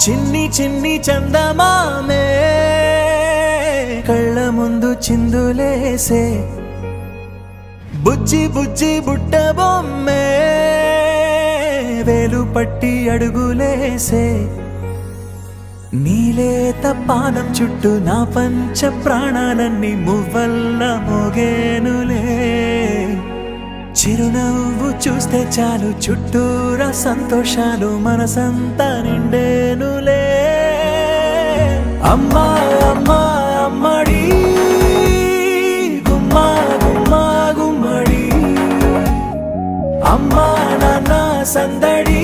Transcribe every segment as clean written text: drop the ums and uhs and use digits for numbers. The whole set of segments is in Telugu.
చిన్ని చిన్ని చందమామే కళ్ళ ముందు చిందులేసే బుజ్జి బుజ్జి బుట్ట బొమ్మే వేలు పట్టి అడుగులేసే నీలేత పానం చుట్టూ నా పంచ ప్రాణాలన్నీ మువ్వల్ల మోగేనులే చిరునవ్వు చూస్తే చాలు చుట్టూరా సంతోషాలు మనసంతా నిండేనులే అమ్మా అమ్మా అమ్మడి గుమ్మా గుమ్మా గుమ్మడి అమ్మా నాన్న సందడి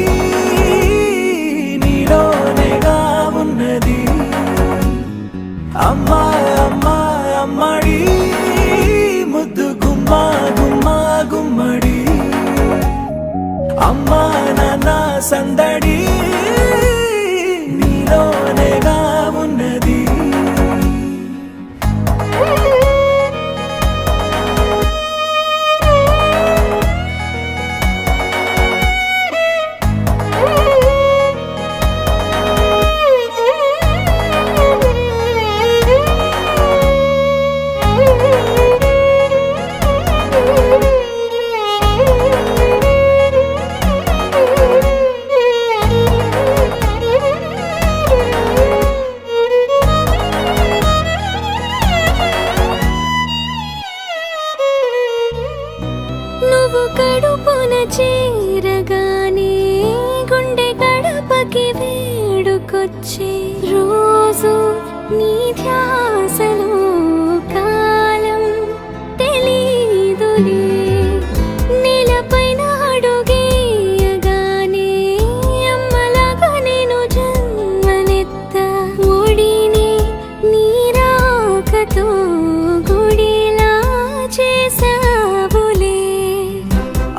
నీలోనేగా ఉన్నది అమ్మా అమ్మా అమ్మడి ముద్దు గుమ్మా గుమ్మా గుమ్మడి అమ్మా నాన్న సందడి నీలోనేగా ఉన్నది నువ్వు కడుపున చేరగానే గుండె గడపకి వేడుకొచ్చే రోజు నీ ధ్యాసలో కాలం తెలీదులే నేలపైన అడుగేయగానే అమ్మలాగా నేను జన్మనెత్త ఒడిని నీ రాకతో గుడిలా చేసావులే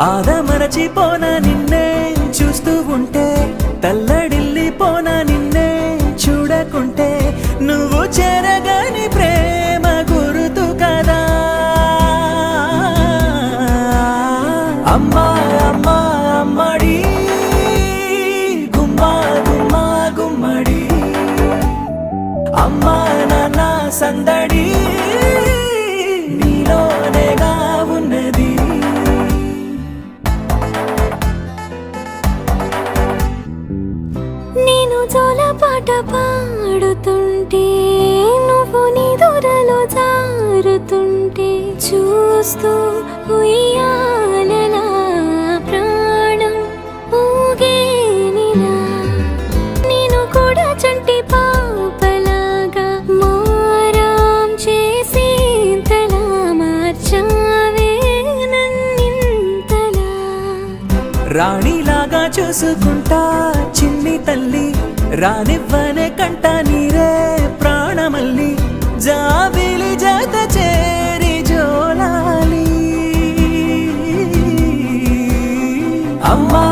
ఆదమరచిపోనా నిన్నే చూస్తూ ఉంటే తల్లడిల్లిపోనా నిన్నే చూడకుంటే నువ్వు చెరగని ప్రేమ గురుతు కదా అమ్మా అమ్మా అమ్మడి గుమ్మా గుమ్మా గుమ్మడి అమ్మా నాన్న సందడి నీలోనేగా ఉన్నది నేను జోలపాట పాడుతుంటే నువ్వు నీ దూరలో జారుతుంటే చూస్తూ ఉయ్యాలలా ప్రాణం ఊగేనిలా నేను కూడా చంటి పాపలాగా మారాం చేసేంతలా మార్చావే నన్నింతలా రాణిలాగా చూసుకుంటా చిన్ని తల్లి రానివ్వనే కంట నీరే ప్రాణమల్లి జాబిలి జత చేరి జోలాలి అమ్మా